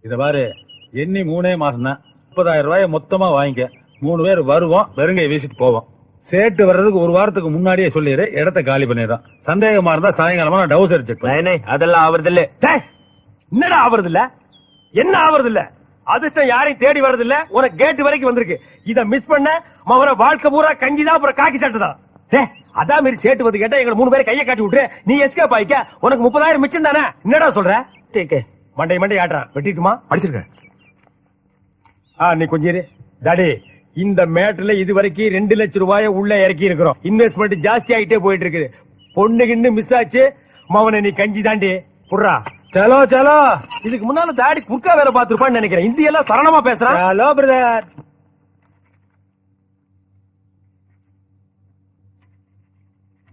இத பாரு, எண்ணி 3 மாசம் தான். 30,000 ரூபாய மொத்தமா வாங்கிக்க. 3 பேர் வருவோம், வெறுங்கை வீசிட்டு போவோம். சேட்டு வர்றதுக்கு 1 வாரத்துக்கு முன்னாடியே சொல்லிடு, இடத்த காலி பண்ணிடுறோம். சந்தேகமா இருந்தா சாயங்காலமா நான் டவுசர் செக் பண்ணேன். அதெல்லாம் ஆவறது இல்ல. என்னடா ஆவறது இல்ல? என்ன ஆவறது இல்ல? அதிர்ஷ்டம் யாரையும் தேடி வர்றது இல்ல. உனக்கு கேட் வரைக்கும் வந்திருக்கு. இத மிஸ் பண்ண மவர வாழ்க்கை பூரா கஞ்சிதான், அப்புறம் காக்கி சட்டை தான். அதான் மாரி சேட்டு வந்து கேட்டா எங்க 3 பேரை கையை காட்டி விட்டுரு, நீ எஸ்கேப் ஆயிக்க. உனக்கு 30,000 மிச்சம் தானே. என்னடா சொல்ற? மண்டை ஆட்டுறான். வெட்டிட்டுமா? அடிச்சிருக்க. நீ கொஞ்சம் இரு. டாடி, இந்த மேட்டர்ல இது வரைக்கும் 2 லட்சம் ரூபாய உள்ள இறக்கி இருக்கிறோம். இன்வெஸ்ட்மெண்ட் ஜாஸ்தி ஆகிட்டே போயிட்டு இருக்குது. பொண்ணுகின்னு மிஸ் ஆச்சு. மவனை நீ கஞ்சி தாண்டி புடுறா. சலோ சலோ. இதுக்கு முன்னால தாடி குறுக்கா வேற பாத்துருப்பான்னு நினைக்கிறேன். இந்தி எல்லாம் சரணமா பேசுறான். Hello brother.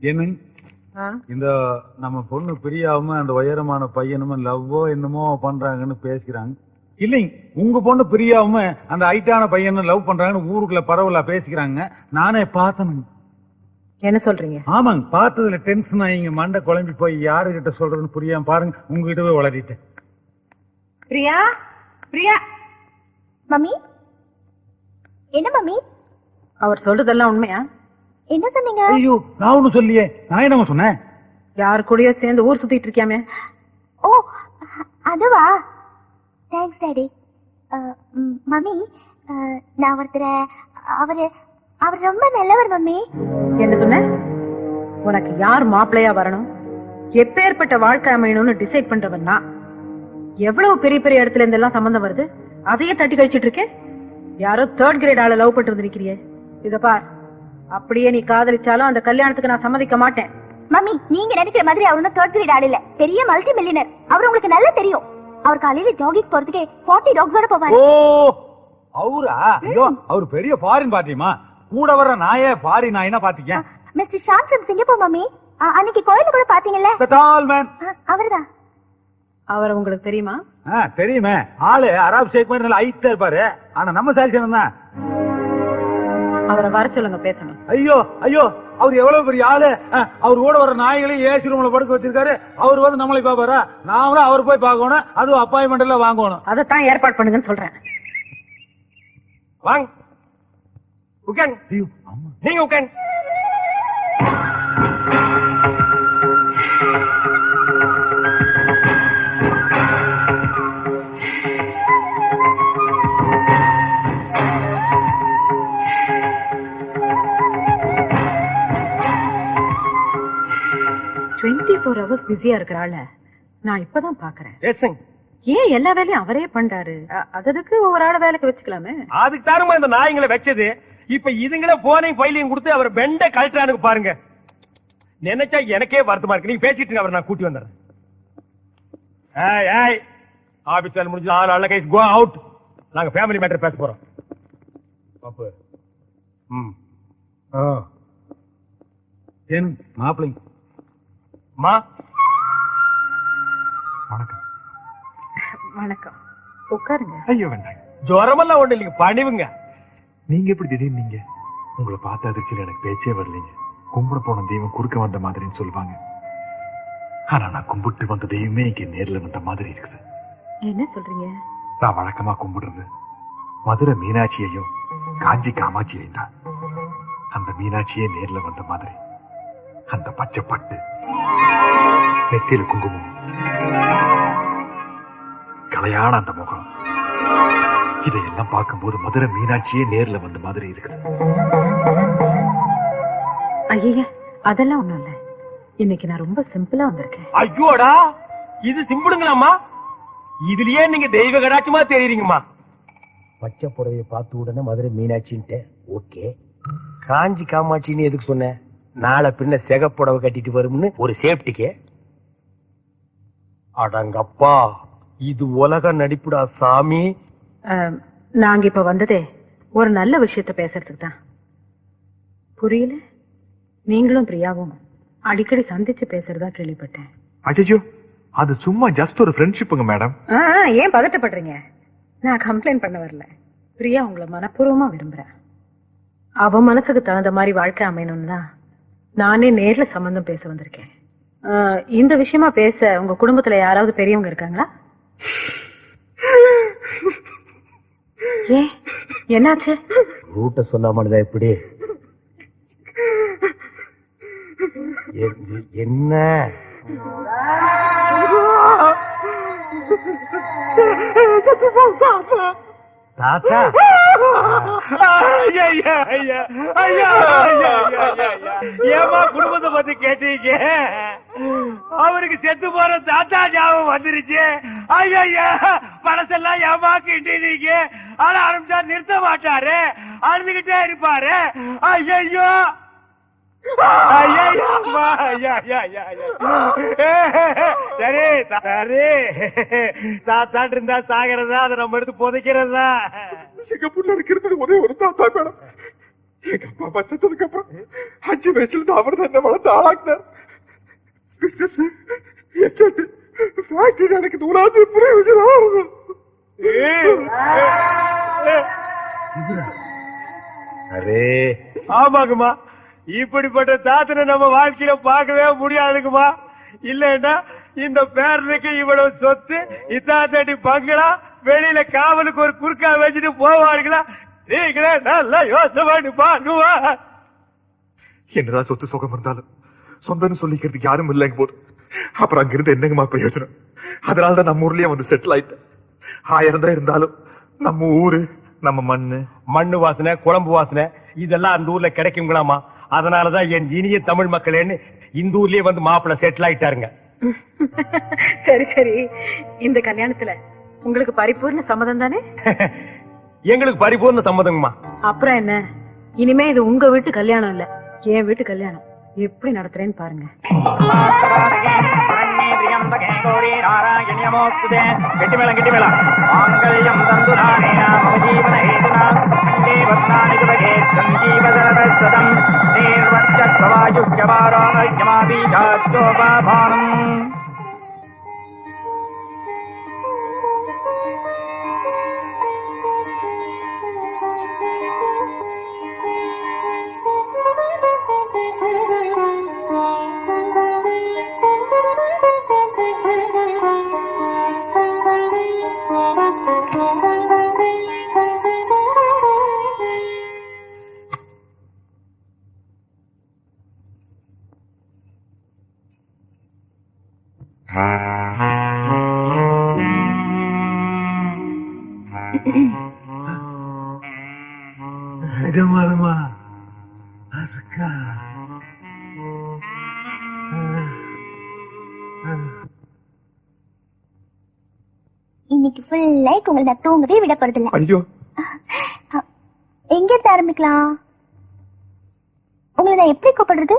என்ன இந்த நம்ம பொண்ணு பிரியாம அந்த உயரமான பையனும் லவ்வோ என்னமோ பண்றாங்கன்னு பேசிக்கிறாங்க. இல்லைங்க, உங்க பொண்ணு பிரியாம அந்த ஹைட்டான பையனும் லவ் பண்றாங்கன்னு ஊருக்குள்ள பரவலா பேசிக்கிறாங்க. நானே பார்த்தனுங்க. என்ன சொல்றீங்க? ஆமாங்க, பார்த்ததுல டென்ஷன் ஆகிங்க, மண்டை குழம்பி போய் யாருகிட்ட சொல்றதுன்னு புரியாம பாருங்க, உங்ககிட்ட போய் வளரிட்டேன். பிரியா, பிரியா. மம்மி, என்ன மம்மி? அவர் சொல்றதெல்லாம் உண்மையா? என்ன சொன்னீங்க? ஐயோ, நான் ஒண்ணும் சொல்லியே. நான் என்னமா சொன்னேன்? யாரு கூடயே சேர்ந்து ஊர் சுத்திட்டு இருக்கியாமே. ஓ, அதுவா? Thanks daddy. மம்மி, நான் ஒருத்தர அவர் ரொம்ப நல்லவர் மம்மி. என்ன சொன்ன? உனக்கு யார் மாப்பிள்ளையா வரணும், எப்பேற்பட்ட வாழ்க்கை அமையணும்னு டிசைட் பண்றவன் நான். எவ்வளவு பெரிய பெரிய இடத்துல இருந்தெல்லாம் சம்பந்தம் வருது, அதையே தட்டி கழிச்சிட்டு இருக்கேன். யாரோ 3rd கிரேட் ஆள லவ் பண்ணிட்டு வந்து நிக்கிறியே. இத பார், அப்படியே நீ காதலிச்சாலும் அந்த கல்யாணத்துக்கு நான் சம்மதிக்க மாட்டேன். மம்மி, நீங்க நினைக்கிற மாதிரி அவர் 3rd கிரேட் ஆள் இல்ல, பெரிய மல்டி மில்லியனர். அவர் உங்களுக்கு நல்லா தெரியும். அவர் காலையில ஜாகிங் போறதுக்கு 40 டாக்ஸோட போவாரு. ஓ, அவரா? ஐயோ, அவர் பெரிய ஃபாரின் பார்ட்டிமா. கூட வர்ற நாயே ஃபாரின் நாயினா பாத்தீங்க. Mister Shaun from Singapore mummy. அன்னைக்கு கோயில கூட பாத்தீங்கல்ல, The tall man. அவர்தான். அவர் உங்களுக்கு தெரியுமா? தெரியுமே. ஆளு அரபு ஷேக் மாதிரி நல்லா ஹைட்டா இருப்பாரு. ஆனா நம்ம சாரிசனம் தான். அவரை வர சொல்லுங்க, பேசணும். ஐயோ ஐயோ, அவர் எவ்வளவு பெரிய ஆளு. அவர் கூட வர நாய்களையும் ஏசி ரூம்ல படுக்க வச்சிருக்காரு. அவர் வந்து நம்மளை பாப்பாரா? நாமளும் அவர் போய் பார்க்கணும். அதுவும் அப்பாயின்மெண்ட் எல்லாம் வாங்கணும். அதைத்தான் ஏற்பாடு பண்ணுங்கன்னு சொல்றேன். வாங்க உட்கான். நீங்க உட்கான். பிஸியா இருக்கிறாள். நான் இப்பதான் பாக்குறேன். ஏசங், ஏன் எல்லா வேலையும் அவரே பண்றாரு? அதுக்கு ஒரு ஆள வேலைக்கு வச்சுக்கலாமே. அதுக்கு தாருமா இந்த நாய்ங்களை வச்சது. இப்ப இதுங்களே போனையும் ஃபைலையும் கொடுத்து அவர் பெண்ட கழட்டுறானுக்கு பாருங்க. நினைச்சா எனக்கே வருத்தமா இருக்கு. நீங்க பேசிட்டு அவர் நான் கூட்டி வந்துடுறேன். ஏய் ஏய், ஆபீஸ் வேலை முடிஞ்சு 6 நாள்ல கைஸ் கோ அவுட். நாங்க ஃபேமிலி மேட்டர் பேச போறோம். பாப்பு. ஏன் மாப்பிள்ளை? மா, வணக்கம். வணக்கம், உட்காருங்க. ஐயோ வேண்டாம். ஜுரமெல்லாம் ஒண்ணு இல்லைங்க, பணிவுங்க. நீங்க எப்படி திடீர்னு நீங்க? உங்களை பார்த்த அதிர்ச்சியில் எனக்கு பேச்சே வரலீங்க. கும்பிட போன தெய்வம் குறுக்க வந்த மாதிரின்னு சொல்லுவாங்க. ஆனா நான் கும்பிட்டு வந்த தெய்வமே இங்க நேர்ல வந்த மாதிரி இருக்குது. என்ன சொல்றீங்க? நான் வழக்கமா கும்பிடுறது மதுரை மீனாட்சியையும் காஞ்சி காமாட்சியையும் தான். அந்த மீனாட்சியே நேர்ல வந்த மாதிரி. அந்த பச்சை பட்டு, நெத்தியில குங்குமம், கலையான அந்த முகம், இதையெல்லாம் பார்க்கும்போது மதுரை மீனாட்சியே நேர்ல வந்த மாதிரி இருக்குது. ஐயா, அதெல்லாம் ஒண்ணும் இல்ல. இன்னைக்கு நான் ரொம்ப சிம்பிளா வந்திருக்கேன். ஐயோடா, இது சிம்பிளுங்களாமா? இதுலயே நீங்க தெய்வ கடாட்சமா தெரியுறீங்கம்மா. பச்சை புடவைய பார்த்த உடனே மதுரை மீனாட்சின்ட்டு ஓகே. காஞ்சி காமாட்சின்னு எதுக்கு சொன்ன? நாளை பின்ன செகப்புடவை கட்டிட்டு வரும்னு ஒரு சேஃப்டிக்கு. அடங்கப்பா, இது உலக நடிப்புடா சாமி. நாங்க இப்ப வந்ததே ஒரு நல்ல விஷயத்த பேசுறதுக்கு தான். புரியல? நீங்களும் பிரியாவும் அடிக்கடி சந்திச்சு பேசுறதா கேள்விப்பட்டேன். அஜயோ, அது சும்மா ஜஸ்ட் ஒரு ஃப்ரெண்ட்ஷிப்புங்க மேடம். ஏன் பதட்டப்படுறீங்க? நான் கம்ப்ளைண்ட் பண்ண வரல. பிரியா உங்களை மனப்பூர்வமா விரும்புறேன். அவ மனசுக்கு தகுந்த மாதிரி வாழ்க்கை அமையணும்னு தான் நானே நேர்ல சம்பந்தம் பேச வந்திருக்கேன். இந்த விஷயமா பேச உங்க குடும்பத்துல யாராவது பெரியவங்க இருக்காங்களா? ஏன் என்னாச்சு? ரூட்ட சொல்லாமலதா எப்படி? என்ன தாத்தா? ஏமா குடும்பத்தை பத்தி கேட்டீங்க? அவருக்கு செத்து போற தாத்தா ஞாபகம் வந்துருச்சு. ஐயா பழசெல்லாம் ஏமா கிட்டீங்க? ஆனா ஆரம்பிச்சா நிறுத்த மாட்டாரு, அழுதுகிட்டே இருப்பாரு. ஐயோ சரி சரி, தாத்தாட்டு இருந்தா சாகிறதா, அதை நம்ம எடுத்து புதைக்கிறதா? சிங்கப்பூர்ல இருக்கிறது ஒரே ஒரு தாத்தா மேடம். எங்க அப்பா அம்மா செத்ததுக்கு அப்புறம் 5 வயசுல இருந்து அவர் தான் என்ன வளர்த்து ஆளாக்குனார். பிசினஸ் எச்சட்டு ஃபேக்டரி எனக்கு தூராது பிரயோஜனம். அரே ஆமாக்குமா, இப்படிப்பட்ட தாத்தனை நம்ம வாழ்க்கையில பார்க்கவே முடியாதுக்குமா. இல்லன்னா இந்த பேரனுக்கு இவ்வளவு சொத்து, இத்தாத்தடி பங்களா, வெளியில காவலுக்கு ஒரு குறுக்கா வச்சுட்டு போவார்களா? நீங்களே நல்லா யோசனை பண்ணி பாருவா. என்னதான் சொத்து சுகம் இருந்தாலும் சொந்தம்னு சொல்லிக்கிறதுக்கு யாரும் இல்லைங்க போது அப்புறம் அங்கிருந்து என்னங்கம்மா பிரயோஜனம்? அதனாலதான் நம்ம ஊர்லயே வந்து செட்டில் ஆயிட்டேன். 1000 தான் இருந்தாலும் நம்ம ஊரு, நம்ம மண்ணு வாசனை, குழம்பு வாசனை இதெல்லாம் அந்த ஊர்ல கிடைக்குங்களாமா. அதனாலதான் என் இனிய தமிழ் மக்களேன்னு இந்த ஊர்லயே வந்து மாப்பிள்ள செட்டில் ஆயிட்டாருங்க. சரி சரி, இந்த கல்யாணத்துல உங்களுக்கு பரிபூர்ண சம்மதம் தானே? எங்களுக்கு பரிபூர்ண சம்மதங்கம்மா. அப்புறம் என்ன, இனிமே இது உங்க வீட்டு கல்யாணம் இல்ல, என் வீட்டு கல்யாணம். எப்படி நடத்துறேன்னு பாருங்க. கெட்டி மேளம் கெட்டி மேளம். மாங்கல்யம் தந்துதானே நாம ஜீவன ஹேதுனா தேவத்தானி ஜுபகே சஞ்சீவதரதம் நீர்வச்சவாயுஷ்யவாரோகமாபீஜாச்சோபாபானம். நிஜமாலுமா? அதுக்கா இன்னைக்கு ஃபுல் லைட் உங்களை நான் தூங்கவே விட போறதில்ல. ஐயோ, எங்க இருந்து ஆரம்பிக்கலாம்? உங்களை நான் எப்படி கூப்பிடுறது?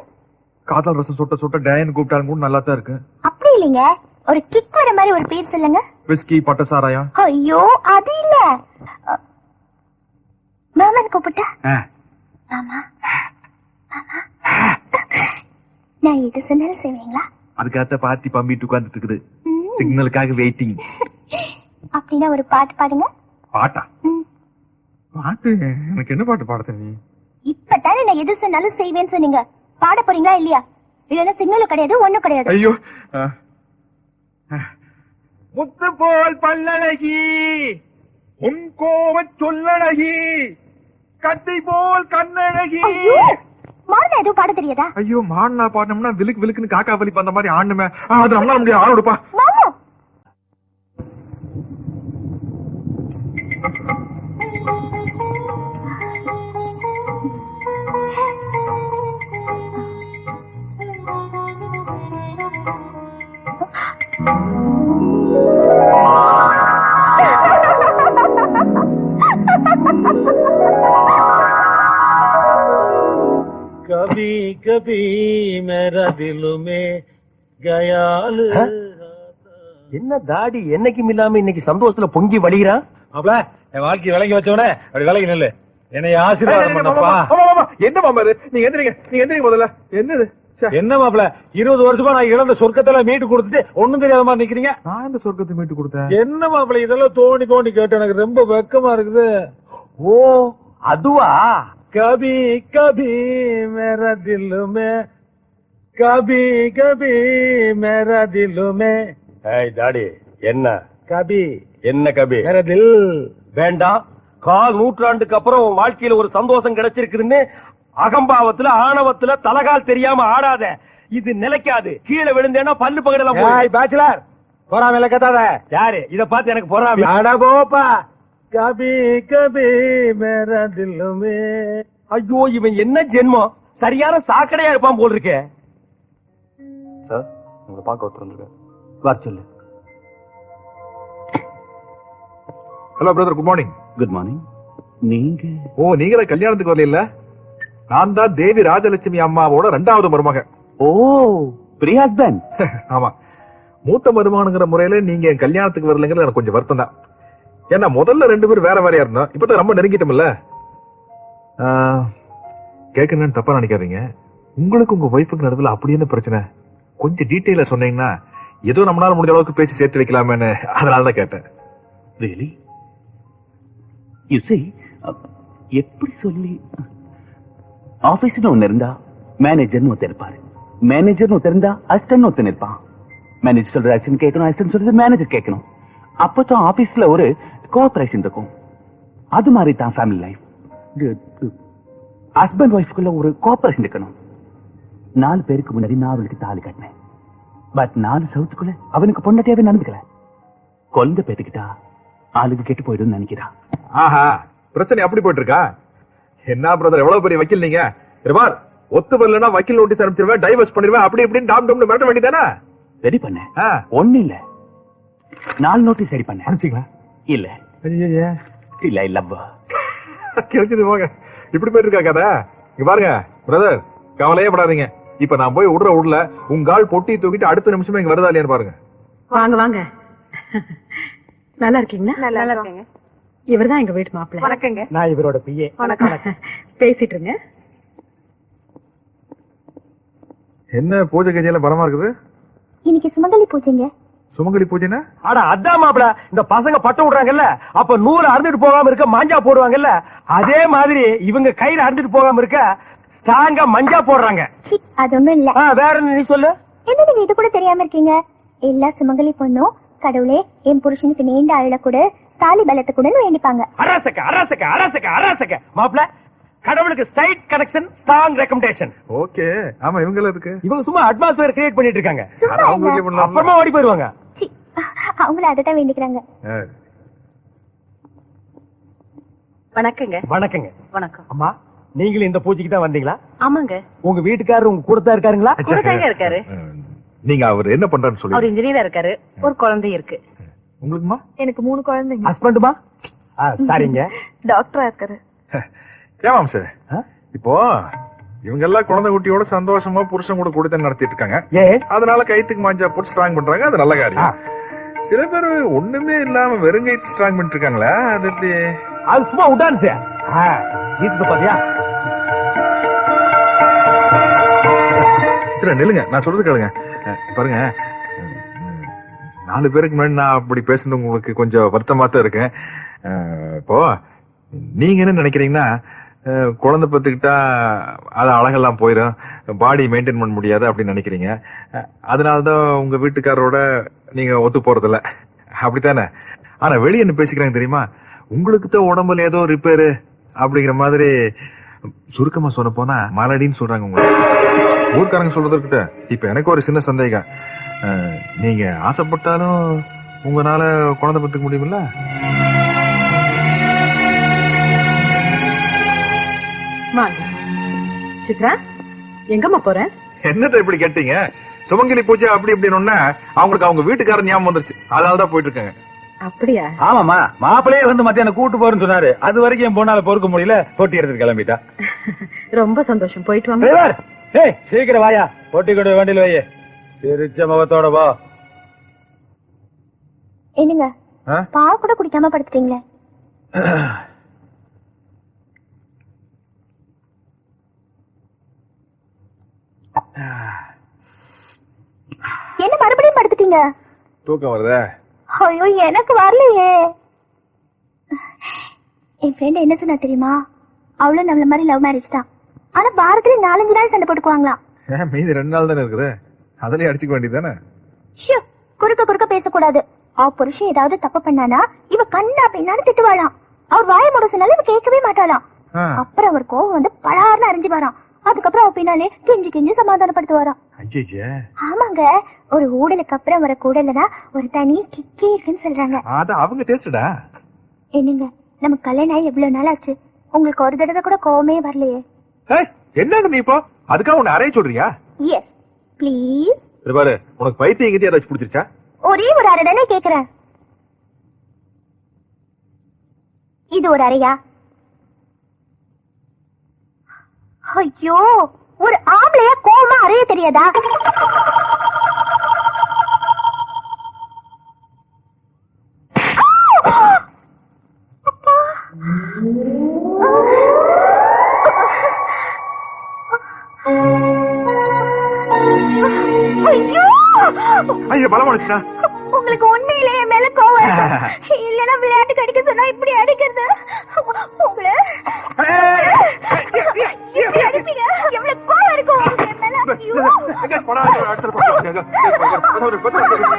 காதல் ரசம் சுட்ட சுட்ட டேன் கூப்பிட்டாலும் கூட நல்லா தான் இருக்கு. அப்படி இல்லைங்க, ஒரு கிக் வர மாதிரி ஒரு பேர் சொல்லுங்க. விஸ்கி, பட்ட சாராயம். ஐயோ அது இல்ல, மாமன் கூப்பிட்டா? மாமா நான் எது சொன்னாலும் செய்வீங்களா? அதுக்காக பாத்தி பம்பிட்டு உட்கார்ந்துட்டு இருக்குது. சிக்னலுக்காக வெயிட்டிங். அப்படின்னா ஒரு பாட்டு பாடுங்க. பாட்டா? பாட்டு? எனக்கு என்ன பாட்டு பாட தெரியும்? இப்பதானே நான் எது சொன்னாலும் செய்வேன்னு சொன்னீங்க. பாட போறீங்களா இல்லையா? இல்லன்னா சிக்னலும் கிடையாது, ஒண்ணும் கிடையாது. ஐயோ, முத்து போல் பல்லழகி, உன் கோவ சொல்லழகி, கத்தை போல் கண்ணழகி. மாறனா எதுவும் பாட தெரியாதா? ஐயோ, மாடனா பாடணும்னா விலுக்கு விலுக்குன்னு காக்கா வலி அந்த மாதிரி ஆடணுமே. அது நம்மளால முடியாது. ஆளோடுப்பா. மாமா கபி கபி மேரா திலுமே கயாலு. என்ன தாடி என்னைக்கும் இல்லாம இன்னைக்கு சந்தோஷத்துல பொங்கி வலிகிறான்? அப்பல என் வாழ்க்கை விலகி வச்சவனே அப்படி விலகி நில்லு. என்னை ஆசீர்வாதம் பண்ணப்பா. என்ன மாமா இது? நீங்க எந்திரிங்க முதல்ல. என்னது? என்ன மாப்பிள, 20 வருஷமா நான் இழந்த சொர்க்கத்துல மீட்டு கொடுத்துட்டு ஒண்ணும் தெரியாத மாதிரி நிக்கிறீங்க. நான் இந்த சொர்க்கத்தை மீட்டு கொடுத்தேன். என்ன மாப்பிள இதெல்லாம் தோண்டி தோண்டி கேட்டு எனக்கு ரொம்ப வெக்கமா இருக்குது. ஓ அதுவா? கபி கபி மேரா திலுமே, கபி கபி மேரா திலுமே. ஏய் தாடி என்ன கபி என்ன கபி? மேரா தில். வேண்டாம், கால் நூற்றாண்டுக்கு அப்புறம் உன் வாழ்க்கையில ஒரு சந்தோஷம் கிடைச்சிருக்குதுன்னு அகம்பாவத்துல ஆணவத்துல தலகால் தெரியாம ஆடாத. இது நிலைக்காது. கீழே விழுந்தேன்னா பல்லு பகடலாம். பேச்சுலர் பொறாமையில கத்தாத. யாரு இத பார்த்து எனக்கு பொறாமை? அட போப்பா. கபி கபி மேரா தில்லுமே. ஐயோ, இவன் என்ன ஜென்மம்? சரியான சாக்கடையா இருப்பான் போல் இருக்கே. சார், உங்களை பார்க்க ஒருத்தர் வந்திருக்காரு. வர சொல்லு. Hello brother, good morning. Good morning. நீங்க? ஓ, நீங்க தான் கல்யாணத்துக்கு வரல? நான் தான் தேவி ராஜலட்சுமி அம்மாவோட 2வது மருமக. ஓ, பிரிய ஹஸ்பண்ட். ஆமா, மூத்த மருமகனுங்கிற முறையில நீங்க என் கல்யாணத்துக்கு வரலங்கிறது எனக்கு கொஞ்சம் வருத்தம் தான். ஏன்னா முதல்ல 2 பேரும் வேற வேறையா இருந்தோம். இப்பதான் ரொம்ப நெருங்கிட்டோம்ல. கேட்கணும்னு தப்பா நினைக்காதீங்க. உங்களுக்கு உங்க ஒய்ஃபுக்கு நடுவில் அப்படி என்ன பிரச்சனை? கொஞ்சம் டீட்டெயிலா சொன்னீங்கன்னா ஏதோ நம்மளால முடிஞ்ச அளவுக்கு பேசி சேர்த்து வைக்கலாமேன்னு அதனாலதான் கேட்டேன். ரியலி? யூ see, எப்படி சொல்லி, ஆபீஸ்னு ஒன்னு இருந்தா மேனேஜர்னு ஒருத்தர் இருப்பாரு. மேனேஜர்னு ஒருத்தர் இருந்தா அசிஸ்டன்ட் ஒருத்தன் இருப்பான். மேனேஜர் சொல்ற ஆக்ஷன் கேட்கணும், அசிஸ்டன்ட் சொல்றது மேனேஜர் கேட்கணும். அப்பதான் ஆபீஸ்ல ஒரு கோஆபரேஷன் இருக்கும். அது மாதிரி தான் ஃபேமிலி லைஃப். ஹஸ்பண்ட் ஒய்ஃப்குள்ள ஒரு கோஆபரேஷன் இருக்கணும். 4 பேருக்கு முன்னாடி நான் அவளுக்கு தாலி கட்டினேன். பட் 4 சவுத்துக்குள்ள அவனுக்கு பொண்டாட்டியாவே நடந்துக்கல. குழந்தை பேத்துக்கிட்டா ஆளுக்கு கெட்டு போயிடும் நினைக்கிறா. ஆஹா, பிரச்சனை அப்படி போயிட்டு இருக்கா? என்ன பிரதர், எவ்வளவு பெரிய வக்கீல் நீங்க. பார், ஒத்து வரலன்னா வக்கீல் நோட்டீஸ் அனுப்பிச்சிருவேன், டைவர்ஸ் பண்ணிடுவேன், அப்படி இப்படின்னு டாம் டாம்னு மிரட்ட வேண்டியதானே? ரெடி பண்ண ஒண்ணு இல்ல, 4 நோட்டீஸ் ரெடி பண்ண. அனுப்பிச்சிங்களா? இல்ல, ஸ்டில் ஐ லவ். கிடைச்சது போங்க. இப்படி போயிட்டு இருக்கா கதை. இங்க பாருங்க பிரதர், கவலையே படாதீங்க. இப்ப நான் போய் விடுற உங்க ஆள் பொட்டி தூக்கிட்டு அடுத்த நிமிஷமே இங்க வருதா இல்லையான்னு பாருங்க. வாங்க வாங்க. நல்லா இருக்கீங்களா? நல்லா இருக்கேங்க. இவர்தான் எங்க வீட்டு மாப்பிள்ளை. வணக்கங்க. நான் இவரோட பிஏ. பேசிட்டு இருங்க. என்ன பூஜை கஜையில பலமா இருக்குது? இன்னைக்கு சுமங்கலி பூஜைங்க. சுமங்கலி பூஜைனா? ஆனா அதான் மாப்பிள, இந்த பசங்க பட்டு விடுறாங்கல்ல, அப்ப நூறு அறுந்துட்டு போகாம இருக்க மஞ்சா போடுவாங்கல்ல, அதே மாதிரி இவங்க கையில அறுந்துட்டு போகாம இருக்க ஸ்ட்ராங்கா மஞ்சா போடுறாங்க. சி, அது ஒண்ணும் இல்ல. வேற என்ன நீ சொல்லு? என்ன நீங்க இது கூட தெரியாம இருக்கீங்க? எல்லா சுமங்கலி பொண்ணும் கடவுளே என் புருஷனுக்கு நீண்ட ஆயுள கூட தாலி பலத்தை கூட வேண்டிப்பாங்க. அரசக்க அரசக்க அரசக்க அரசக்க மாப்பிள, கடவுளுக்கு straight connection, strong recommendation. Okay. ஆமா, இவங்க எதுக்கு? இவங்க சும்மா அட்மாஸ்பியர் கிரியேட் பண்ணிட்டு இருக்காங்க. சும்மா அவங்க இருங்க. வீட்லயே பண்ணலாம். அப்புறமா ஓடி போயிருவாங்க. சி, அவங்கள அததான் வேண்டிக்கிறாங்க. வணக்கங்க. வணக்கங்க. வணக்கம். அம்மா, நீங்களும் இந்த பூஜைக்கு தான் வந்தீங்களா? ஆமாங்க. உங்க வீட்டுக்காரர் உங்க கூட தான் இருக்காருங்களா? கூட தாங்க இருக்காரு. நீங்க அவர் என்ன பண்றாருன்னு சொல்லி. அவர் இன்ஜினியரா இருக்காரு. ஒரு குழந்தை இருக்கு. உங்களுக்குமா? எனக்கு 3 குழந்தைங்க. ஹஸ்பண்டுமா? சரிங்க. டாக்டரா இருக்காரு. ஏமாம் சார், இப்போ இவங்க எல்லாம் குழந்தை குட்டியோட சந்தோஷமா புருஷன் கூட கூடித்தான் நடத்திட்டு இருக்காங்க. எஸ். அதனால கைத்துக்கு மாஞ்சா போட்டு ஸ்ட்ராங் பண்றாங்க. அது நல்ல காரியம். சில பேர் ஒண்ணுமே இல்லாம வெறும் கைத்து ஸ்ட்ராங் பண்ணிட்டு இருக்காங்களா? அது எப்படி? அது சும்மா உடான் சார். ஜீத்து பாத்தியா? சித்ரா, நில்லுங்க, நான் சொல்றது கேளுங்க. பாருங்க, 4 பேருக்கு முன்னாடி நான் அப்படி பேசுறது உங்களுக்கு கொஞ்சம் வருத்தமா தான் இருக்கேன். இப்போ நீங்க என்ன நினைக்கிறீங்கன்னா, குழந்தை பத்துக்கிட்டா அது அழகெல்லாம் போயிடும், பாடி மெயின்டைன் பண்ண முடியாது அப்படின்னு நினைக்கிறீங்க. அதனாலதான் உங்க வீட்டுக்காரரோட நீங்க ஒத்து போறதில்ல, அப்படித்தானே? ஆனா வெளியே என்ன பேசிக்கிறாங்க தெரியுமா? உங்களுக்கு தான் உடம்புல ஏதோ ரிப்பேரு அப்படிங்கிற மாதிரி. சுருக்கமா சொல்ல போனா மலடின்னு சொல்றாங்க உங்களுக்கு. ஊர்க்காரங்க சொல்றதுக்கிட்ட இப்ப எனக்கு ஒரு சின்ன சந்தேகம். நீங்க ஆசைப்பட்டாலும் உங்களால குழந்தை பெற்றுக்க முடியுமில்ல? வாங்க. சித்ரா, எங்கம்மா போற? என்னத்த இப்படி கேட்டீங்க? சுமங்கலி பூஜை அப்படி இப்படின்னு அவங்களுக்கு அவங்க வீட்டுக்காரர் ஞாபகம் வந்துருச்சு. அதனாலதான் போயிட்டு இருக்காங்க. அப்படியா? ஆமாமா, மாப்பிளையே வந்து மத்தியானம் கூட்டு போறேன்னு சொன்னாரு. அது வரைக்கும் என் பொண்ணால பொறுக்க முடியல, போட்டி எடுத்து கிளம்பிட்டா. ரொம்ப சந்தோஷம். போயிட்டு வாங்க. டிரைவர், ஏய் சீக்கிரம் வாயா, போட்டி கொண்டு வண்டியில வையே. சிரிச்ச முகத்தோட வா. என்னங்க, பால் கூட குடிக்காம படுத்துட்டீங்களே? என்ன மறுபடியும் படுத்துட்டீங்க? தூக்கம் வருதா? ஐயோ, எனக்கு வரலையே. என் ஃப்ரெண்ட் என்ன சொன்னா தெரியுமா? அவளும் நம்மள மாதிரி லவ் மேரேஜ் தான். ஆனா வாரத்துல 4-5 நாள் சண்டை போட்டுக்குவாங்களாம். மீதி 2 நாள் தானே இருக்குது, அதுலயே அடிச்சுக்க வேண்டியது தானே? குறுக்க குறுக்க பேசக்கூடாது. அவ புருஷன் ஏதாவது தப்பு பண்ணானா இவ கண்ணா பின்னான்னு திட்டுவாளாம். அவர் வாய மூட சொன்னாலும் இவ கேட்கவே மாட்டாளாம். அப்புறம் அவர் கோவம் வந்து பலார்னு அரைஞ்சு வரான். அதுக்கப்புறம் அவ பின்னாலே கெஞ்சி கெஞ்சி சமாதானப்படுத்து வரான். ஐயே ஆமாங்க, ஒரு ஊடலுக்கு அப்புறம் வர கூடலதான் ஒரு தனி கிக்கே இருக்குன்னு சொல்றாங்க. அத அவங்க டேஸ்டடா. என்னங்க, நம்ம கல்யாணம் ஆகி எவ்வளவு நாள் ஆச்சு, உங்களுக்கு ஒரு தடவை கூட கோவமே வரலையே? என்னங்க நீ இப்போ அதுக்காக உன்னை அறைய சொல்றியா? Yes please. பாரு, உனக்கு பைத்தியம் எங்கிட்ட ஏதாச்சும் பிடிச்சிருச்சா? ஒரே ஒரு அறை தானே கேக்குறேன். இது ஒரு அறையா? ஐயோ, ஒரு ஆம்பளையா கோவமா அறைய தெரியாதா? ஐயோ பலமானுச்சுடா. உங்களுக்கு உண்மையிலேயே மேல கோவம் இல்லன்னா விளையாட்டு அடிக்க சொன்னா இப்படி அடிக்கிறது உங்களை இப்படி அடிப்பீங்க? எவ்வளவு கோவம் இருக்கும் உங்களுக்கு என் மேல? ஐயோ. போய் சொல்றீங்க.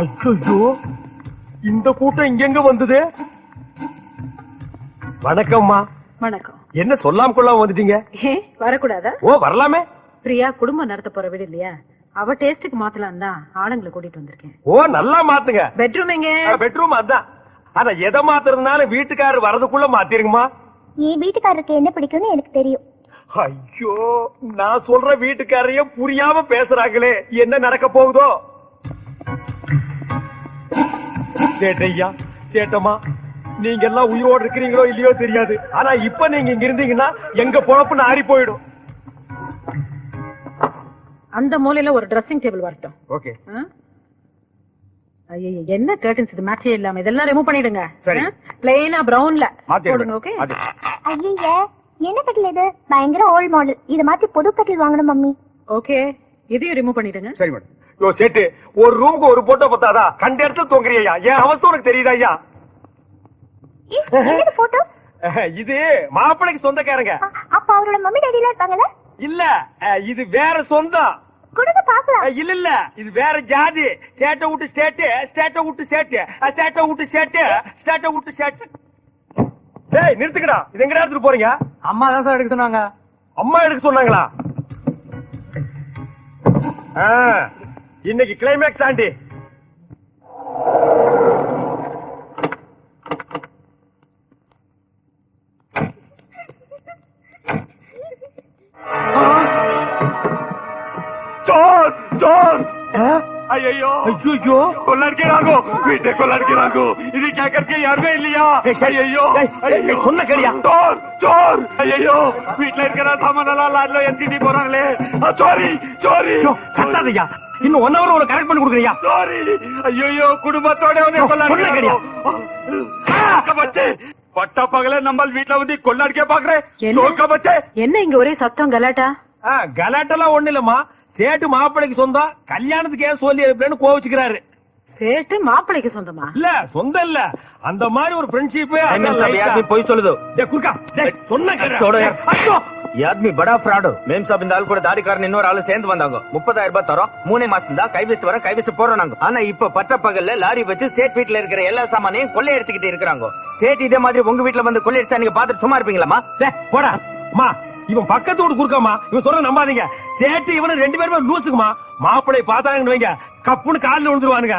ஐயோ, இந்த கூட்டம் இங்கெங்க வந்தது? வணக்கம்மா. வணக்கம். என்ன சொல்லாம கொள்ளாம வந்துட்டீங்க? வரக்கூடாதா? ஓ, வரலாமே. பிரியா குடும்பம் நடத்த போற வீடு இல்லையா, அவ டேஸ்டுக்கு மாத்தலாம் தான் ஆளுங்களை கூட்டிட்டு வந்திருக்கேன். ஓ, நல்லா மாத்துங்க. பெட்ரூம் எங்க? பெட்ரூம் அதான். ஆனா எதை மாத்துறதுனால வீட்டுக்காரர் வரதுக்குள்ள மாத்திருங்கம்மா. என் வீட்டுக்காரருக்கு என்ன பிடிக்கும்னு எனக்கு தெரியும். ஐயோ, நான் சொல்ற வீட்டுக்காரையும் புரியாம பேசுறாங்களே, என்ன நடக்க போகுதோ? சேட்டையா, சேட்டம்மா, நீங்க எல்லாம் உயிரோடு இருக்கிறீங்களோ இல்லையோ தெரியாது. ஆனா இப்ப நீங்க இங்க இருந்தீங்கன்னா எங்க பொழப்பு நாரி போயிடும். அந்த மூலையில ஒரு ட்ரெஸ்ஸிங் டேபிள் வரட்டும். ஓகே. ஐயோ, என்ன கர்டன்ஸ் இது மேட்சே இல்லாம, இதெல்லாம் ரிமூவ் பண்ணிடுங்க. சரி. பிளெயினா பிரவுன்ல மாத்திடுங்க. போடுங்க. ஓகே. ஐயே, என்ன கட்டில் இது? பயங்கர ஓல்ட் மாடல். இத மாத்தி புது கட்டில் வாங்கணும் மம்மி. ஓகே, இதையும் ரிமூவ் பண்ணிடுங்க. சரி மேடம். யோ சேட்டு, ஒரு ரூமுக்கு ஒரு போட்டோ பத்தாதா? கண்ட இடத்துல தொங்குறியா? என் அவஸ்தை உனக்கு தெரியுதா ஐயா? என்னது போட்டோஸ்? இது மாப்பிளைக்கு சொந்தக்காரங்க. அப்ப அவரோட மம்மி டாடி எல்லாம் இருப்பாங்கல்ல? இல்ல, இது வேற சொந்தம். கொடுங்க பாக்கலாம். இல்ல இல்ல, இது வேற ஜாதி. ஸ்டேட்ட விட்டு ஸ்டேட், ஸ்டேட்ட விட்டு ஸ்டேட், ஸ்டேட்ட விட்டு ஸ்டேட், ஸ்டேட்ட விட்டு ஸ்டேட். டேய் நிறுத்துக்கடா, இது எங்கடா எடுத்துட்டு போறீங்க? அம்மா தான் சார் எடுக்க சொன்னாங்க. அம்மா எடுக்க சொன்னாங்களா? இன்னைக்கு கிளைமேக்ஸ் தாண்டி. चोर चोर ஐயோ ஐயோ, கொள்ளடிக்கிறாங்கோ, வீட்டை கொள்ளடிக்கிறாங்கோ. இது கேட்கறதுக்கு யாருமே இல்லையா? ஐயோ சொன்ன கேளியா? चोर चोर ஐயோ, வீட்ல இருக்கிற சாமானெல்லாம் லாட்ல ஏத்திட்டு போறாங்களே. சோரி சோரி. சத்தாதையா, இன்னும் 1 hour கரெக்ட் பண்ணி கொடுக்குறியா? சோரி. ஐயோ, குடும்பத்தோட வந்து கொள்ளடிக்கிறாங்க. பச்சே பட்டா பகல நம்ம வீட்ல வந்து கொள்ளடிக்க பாக்குறேன். சோக்க பச்சே. என்ன இங்க ஒரே சத்தம் கலாட்டா? கலாட்டெல்லாம் ஒண்ணு இல்லம்மா. சேட்டு மாப்பிளைக்கு சொந்தம், கல்யாணத்துக்கு ஏன் சொல்லி இருப்பேன்னு கோவிச்சுக்கிறாரு. சேட்டு மாப்பிளைக்கு சொந்தமா? இல்ல, சொந்தம் இல்ல, அந்த மாதிரி ஒரு ஃப்ரெண்ட்ஷிப். போய் சொல்லுது குறுக்கா சொன்ன ஆத்மி படா ஃப்ராடு. மேம் சாப் இந்த ஆள் கூட தாடிக்காரன் இன்னொரு ஆளு சேர்ந்து வந்தாங்க. 30,000 ரூபாய் தரோம், 3 மாசம் தான் கை வச்சு வர கை வச்சு போறோம் நாங்க. ஆனா இப்ப பட்ட பகல்ல லாரி வச்சு சேட் வீட்டுல இருக்கிற எல்லா சாமானையும் கொள்ளை எடுத்துக்கிட்டு இருக்கிறாங்க. சேட் இதே மாதிரி உங்க வீட்டுல வந்து கொள்ளை அடிச்சா நீங்க பாத்துட்டு சும்மா இருப்பீங்களாமா? போடா மா, இவன் பக்கத்து வீடு குறுக்காமா. இவன் சொல்ற நம்பாதீங்க. சேட்டு இவனு 2 பேருமே லூசுக்குமா. மாப்பிளை பார்த்தாங்கன்னு வைங்க, கப்புன்னு காலில் விழுந்துருவானுங்க.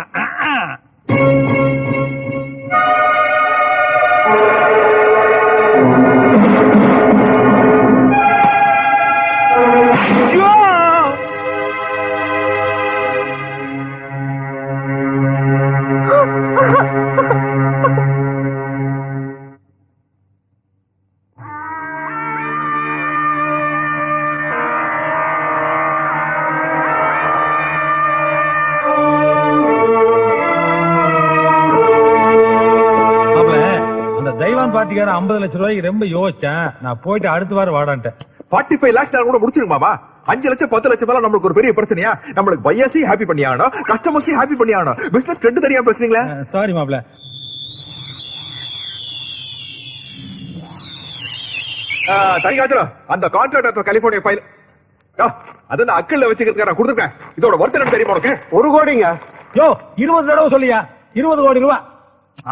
பார்ட்டிக்கார 50 லட்சம் ரூபாய்க்கு ரொம்ப யோசிச்சேன். நான் போயிட்டு அடுத்த வாரம் வாடான்ட்டேன். 45 lakhs கூட முடிச்சிருமாமா. 5 லட்சம் 10 லட்சம் மேல நம்மளுக்கு ஒரு பெரிய பிரச்சனையா? நம்மளுக்கு பையர்ஸையும் ஹாப்பி பண்ணி ஆகணும், கஸ்டமர்ஸையும் ஹாப்பி பண்ணி ஆகணும். பிசினஸ் ட்ரெண்ட் தெரியாம பேசுறீங்களா? சாரி மாப்ள. தனிக்காச்சும் அந்த கான்ட்ராக்டர் கலிபோர்னியா ஃபைல் அது நான் அக்கல்ல வச்சுக்கிறதுக்கு நான் கொடுத்துருக்கேன். இதோட ஒருத்தர் என்ன தெரியுமா உனக்கு? 1 கோடிங்க. யோ 20 தடவை சொல்லியா 20 கோடி ரூபா.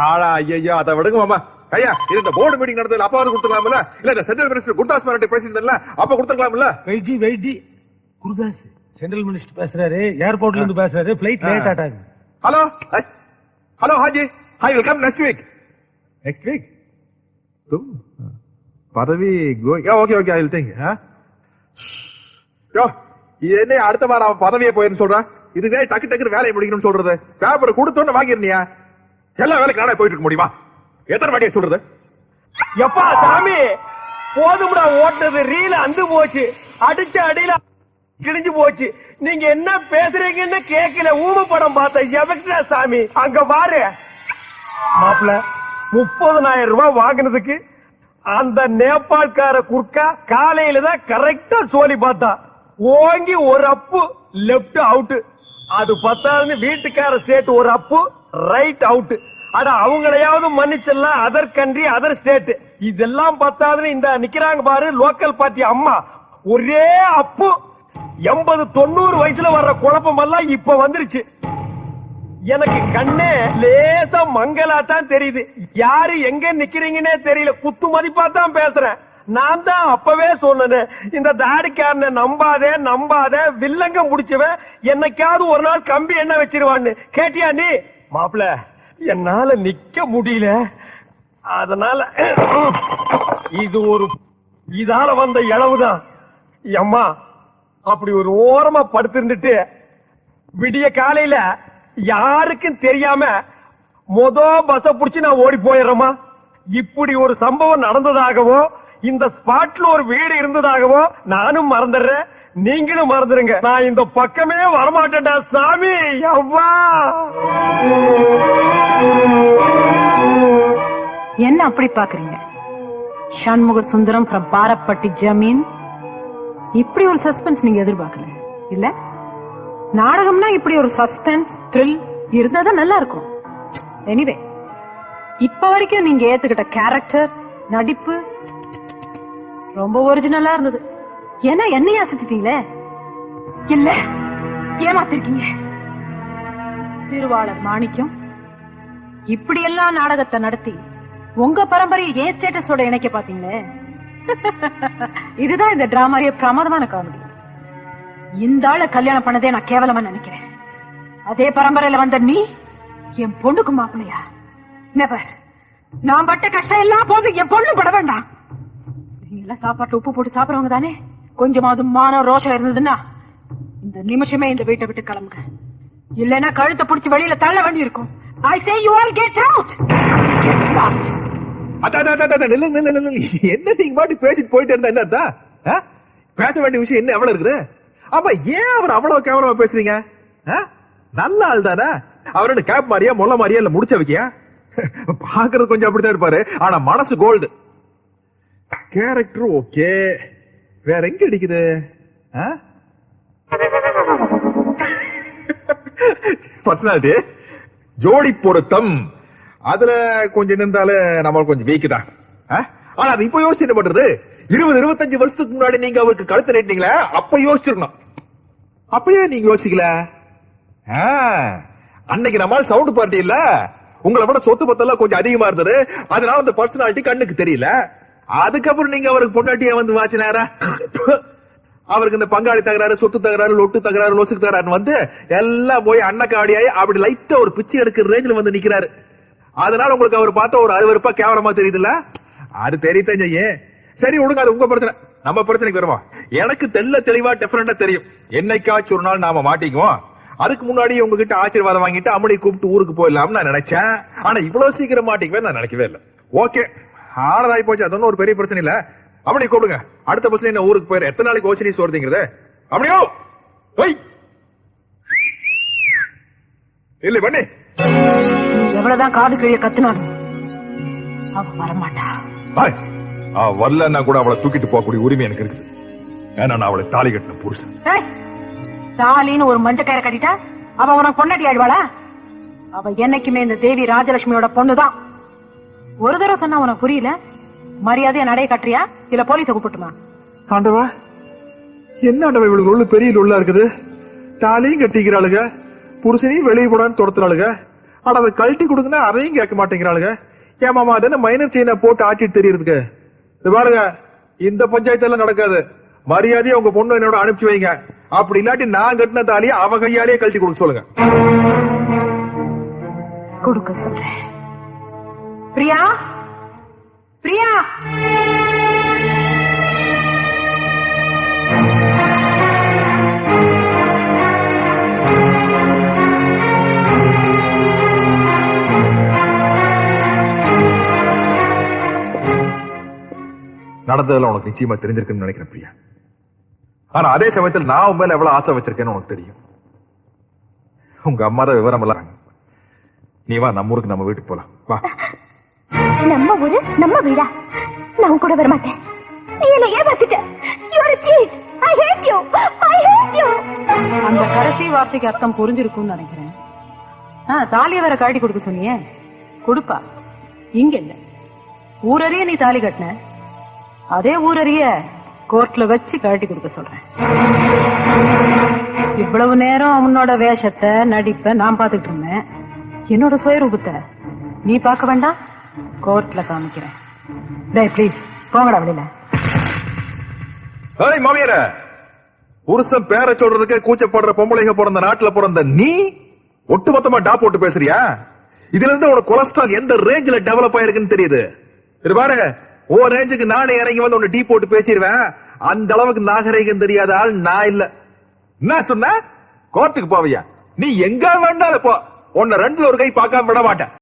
ஆளா ஐயோ அதை விடுங்க மாமா. ஐயா இது இந்த போர்டு மீட்டிங் நடந்ததுல அப்பா கொடுத்துக்கலாம்ல, இல்ல இந்த சென்ட்ரல் மினிஸ்டர் குர்தாஸ் மாரட்டி பேசிட்டு அப்ப கொடுத்துக்கலாம்ல. வெயிட்ஜி குருதாஸ் சென்ட்ரல் மினிஸ்டர் பேசுறாரு, ஏர்போர்ட்ல இருந்து பேசுறாரு, பிளைட் லேட் ஆட்டாங்க. Hello Haji, I will come next week. Next week பதவி ஓகே ஐ வில் திங்க். யோ என்ன அடுத்த வாரம் அவன் பதவியே போயிருன்னு சொல்றான். இதுதே டக்கு வேலையை முடிக்கணும்னு சொல்றது. பேப்பர் கொடுத்தோன்னு வாங்கிருந்தியா? எல்லா வேலைக்கு நானே போயிட்டு இருக்க முடியுமா? எத்தனை வாட்டியா சொல்றது? எப்பா சாமி போதும்டா, ஓட்டுறது ரீல அந்து போச்சு, அடிச்ச அடியில கிழிஞ்சு போச்சு. நீங்க என்ன பேசுறீங்கன்னு கேட்கல. ஊம படம் பார்த்த எவக்டா சாமி அங்க பாரு. மாப்பிள 30,000 ரூபாய் வாங்கினதுக்கு அந்த நேபாள்கார குர்க்கா காலையில தான் கரெக்டா சோலி பார்த்தா, ஓங்கி ஒரு அப்பு லெப்ட் அவுட். அது பத்தாதுன்னு வீட்டுக்கார சேட்டு ஒரு அப்பு ரைட் அவுட். அட அவங்களையாவது மன்னிச்சிடலாம், அதர் கண்ட்ரி அதர் ஸ்டேட். இதெல்லாம் பத்தாதுன்னு இந்த நிக்கிறாங்க பாரு லோக்கல் பார்ட்டி அம்மா, ஒரே அப்பு. 80-90 வயசுல வர்ற குழப்பம் எல்லாம் இப்ப வந்துருச்சு. எனக்கு கண்ணே லேசா மங்களா தான் தெரியுது. யாரு எங்க நிக்கிறீங்கன்னே தெரியல. குத்து மதிப்பா தான் பேசுறேன். நான் தான் அப்பவே சொன்னேன், இந்த தாடிக்காரனை நம்பாத வில்லங்க முடிச்சவன் என்னைக்காவது ஒரு நாள் கம்பி என்ன வச்சிருவான்னு. கேட்டியா நீ? மாப்பிள என்னால நிக்க முடியல, அதனால இது ஒரு இதால வந்த இளவுதான். அம்மா அப்படி ஒரு ஓரமா படுத்திருந்துட்டு விடிய காலையில யாருக்கும் தெரியாம பஸ் புடிச்சு நான் ஓடி போயிடுறேமா. இப்படி ஒரு சம்பவம் நடந்ததாகவோ இந்த ஸ்பாட்ல ஒரு வீடு இருந்ததாகவோ நானும் மறந்துடுறேன், நீங்களும் மறந்துருங்க. நான் இந்த பக்கமே வரமாட்டேன்டா சாமி. அவ்வா என்ன அப்படி பாக்குறீங்க? சண்முக சுந்தரம் ஃப்ரம் பாரப்பட்டி ஜமீன். இப்படி ஒரு சஸ்பென்ஸ் நீங்க எதிர்பார்க்கல இல்ல? நாடகம்னா இப்படி ஒரு சஸ்பென்ஸ் த்ரில் இருந்தாதான் நல்லா இருக்கும். எனிவே இப்ப வரைக்கும் நீங்க ஏத்துக்கிட்ட கேரக்டர் நடிப்பு ரொம்ப ஒரிஜினலா இருந்தது. ஏன்னா என்னைய அசைச்சிட்டீங்களே, இல்ல ஏமாத்திருக்கீங்க. திருவாளர் மாணிக்கம் இப்படி எல்லாம் நாடகத்தை நடத்தி உங்க பரம்பரையை ஏன் ஸ்டேட்டஸோட இணைக்க பாத்தீங்களே. இதுதான் இந்த டிராமாரிய பிரமாதமான காமெடி. இந்த ஆளை கல்யாணம் பண்ணதே நான் கேவலமா நினைக்கிறேன். அதே பரம்பரையில வந்த நீ என் பொண்ணுக்கு மாப்பிள்ளையா? நெவர். நான் பட்ட கஷ்டம் எல்லாம் போது என் பொண்ணு பட வேண்டாம். நீங்க எல்லாம் சாப்பாட்டுல உப்பு போட்டு சாப்பிடுறவங்க தானே? கொஞ்சமாவது மானம் ரோஷம் இருந்ததுன்னா இந்த நிமிஷமே இந்த வீட்டை விட்டு கிளம்புங்க. இல்லைன்னா கழுத்தை பிடிச்சி வெளியில தள்ள வேண்டி இருக்கும். I say you all get out. Get lost. என்ன நீங்க பாட்டு பேசிட்டு போயிட்டு இருந்தா என்னதா? பேச வேண்டிய விஷயம் என்ன எவ்வளவு இருக்குது? அப்ப ஏன் அவர் அவ்வளவு கேவலமா பேசுறீங்க? நல்ல ஆள் தானே அவரோட. கேப் மாதிரியா முள்ள மாதிரியா இல்ல முடிச்ச வைக்கியா? பாக்குறது கொஞ்சம் அப்படித்தான் இருப்பாரு, ஆனா மனசு கோல்டு. கேரக்டர் ஓகே, வேற எங்க அடிக்குது? பர்சனாலிட்டி ஜோடி பொருத்தம் அதுல கொஞ்சம் இருந்தாலும் நம்மளுக்கு கொஞ்சம் வீக் தான். ஆனா அது இப்ப யோசிச்சு என்ன பண்றது? 20-25 வருஷத்துக்கு முன்னாடி நீங்க அவருக்கு கழுத்து நீட்டினீங்களே, அப்ப யோசிச்சிருக்கணும். அப்பயே நீங்க யோசிக்கல. அன்னைக்கு நம்மால் சவுண்ட் பார்ட்டி இல்ல, உங்களை விட சொத்து பத்தெல்லாம் கொஞ்சம் அதிகமா இருந்தது, அதனால அந்த பர்சனாலிட்டி கண்ணுக்கு தெரியல. அதுக்கப்புறம் நீங்க அவருக்கு பொண்டாட்டிய வந்து வாச்சினாரா? அவருக்கு இந்த பங்காளி தகராறு, சொத்து தகராறு, லொட்டு தகராறு, லொசுக்கு தகராறு வந்து எல்லாம் போய் அண்ணக்காடியாயி அப்படி லைட்டா ஒரு பிச்சை எடுக்கிற ரேஞ்சில் வந்து நிக்கிறாரு. அதனால உங்களுக்கு அவர் பார்த்தா ஒரு அருவருப்பா கேவலமா தெரியுதுல்ல? அது தெரியத்தான் செய்யும். சரி விடுங்க, அது உங்க பிரச்சனை. நம்ம பிரச்சனைக்கு வருமா? எனக்கு தெளிவா டிஃபரெண்டா தெரியும். என்னைக்காச்சும் ஒரு நாள் நாம மாட்டிக்குவோம். அதுக்கு முன்னாடி உங்ககிட்ட ஆசீர்வாதம் வாங்கிட்டு அம்மனை கூப்பிட்டு ஊருக்கு போயிடலாம்னு நான் நினைச்சேன். ஆனா இவ்வளவு சீக்கிரம் மாட்டிக்குவேன் நான் நினைக்கவே இல்லை. ஓகே, ஆனதாய் போச்சு, அது ஒன்னும் ஒரு பெரிய பிரச்சனை இல்ல. அம்மனை கூப்பிடுங்க. அடுத்த பஸ்ல என்ன ஊருக்கு போயிரு. எத்தனை நாளைக்கு ஓச்சரி சோறுங்கிறது? அப்படியோ போய் இல்ல பண்ணி எவ்வளவுதான் காது கிழிய கத்துனாலும் அவ வரமாட்டா. வரலன்னா கூட அவளை தூக்கிட்டு போகக்கூடிய உரிமை எனக்கு இருக்குது. ஏன்னா நான் அவளை தாலி கட்டின புருஷன். தாலின்னு ஒரு மஞ்ச கயிறை கட்டிட்டா அவ உனக்கு பொண்டாட்டி ஆயிடுவாளா? அவ என்னைக்குமே இந்த தேவி ராஜலட்சுமியோட பொண்ணுதான். ஒரு தடவை சொன்னா உனக்கு புரியல? மரியாதையா நடைய கட்டுறியா இல்ல போலீஸ கூப்பிட்டுமா? ஆண்டவா, என்ன ஆண்டவா இவளுக்கு உள்ள பெரிய உள்ள இருக்குது. தாலியும் கட்டிக்கிறாளுங்க, புருஷனையும் வெளியே போடான்னு துரத்துறாளுங்க. ஆனா அதை கழட்டி கொடுங்கன்னா அதையும் கேட்க மாட்டேங்கிறாளுங்க. ஏன் மாமா அது என்ன மைனர் செயினை போட்டு ஆட்டிட்டு தெரியறதுக்கு? இது பாருங்க, இந்த பஞ்சாயத்து எல்லாம் நடக்காது. மரியாதையா உங்க பொண்ணு என்னோட அனுப்பிச்சு வைங்க. அப்படி இல்லாட்டி நான் கட்டின தாலியை அவ கையாலேயே கழட்டி கொடுக்க சொல்லுங்க. கொடுக்க சொல்றேன். பிரியா, பிரியா, நடந்ததுல உனக்கு நிச்சயமா தெரிஞ்சிருக்குன்னு நினைக்கிறேன் பிரியா. ஆனா அதே சமயத்தில் நான் உன் மேல எவ்வளவு ஆசை வச்சிருக்கேன்னு உனக்கு தெரியும். உங்க அம்மா தான் விவரம் எல்லாம். நீ வா, நம்ம ஊருக்கு நம்ம வீட்டுக்கு போலாம் வா. நம்ம ஊரு நம்ம வீடா? நான் கூட வர மாட்டேன். நீ என்ன ஏமாத்திட்ட. You are a cheat. I hate you. I hate you. அந்த கடைசி வார்த்தைக்கு அர்த்தம் புரிஞ்சிருக்கும்னு நினைக்கிறேன். தாலிய வேற கழட்டி கொடுக்க சொன்னியே, கொடுப்பா. இங்க இல்ல, ஊரறிய நீ தாலி கட்டின, அதே ஊரறிய கோர்ட்ல வச்சு கழட்டி கொடுக்க சொல்றேன். இவ்வளவு நேரம் உன்னோட வேஷத்தை நடிப்ப நான் பாத்துட்டு இருந்தேன். என்னோட சுயரூபத்தை நீ பார்க்க வேண்டாம், கோர்ட்ல காமிக்கிறேன். டேய் ப்ளீஸ் போங்கடா வெளியில. ஏய் மாமியார, புருஷன் பேரை சொல்றதுக்கு கூச்சப்படுற பொம்பளைங்க பிறந்த நாட்டுல பிறந்த நீ ஒட்டுமொத்தமா டா போட்டு பேசுறியா? இதுல இருந்து உனக்கு கொலஸ்ட்ரால் எந்த ரேஞ்சில டெவலப் ஆயிருக்குன்னு தெரியுது. இது பாரு, ஓ ரேஞ்சுக்கு நானே இறங்கி வந்து உன்னை டீ போட்டு பேசிடுவேன். அந்த அளவுக்கு நாகரிகம் தெரியாத ஆள் நான் இல்ல. என்ன சொன்ன? கோர்ட்டுக்கு போவியா? நீ எங்க வேண்டாலும் போ, உன்னை ரெண்டுல ஒரு கை பார்க்காம விட மாட்டேன்.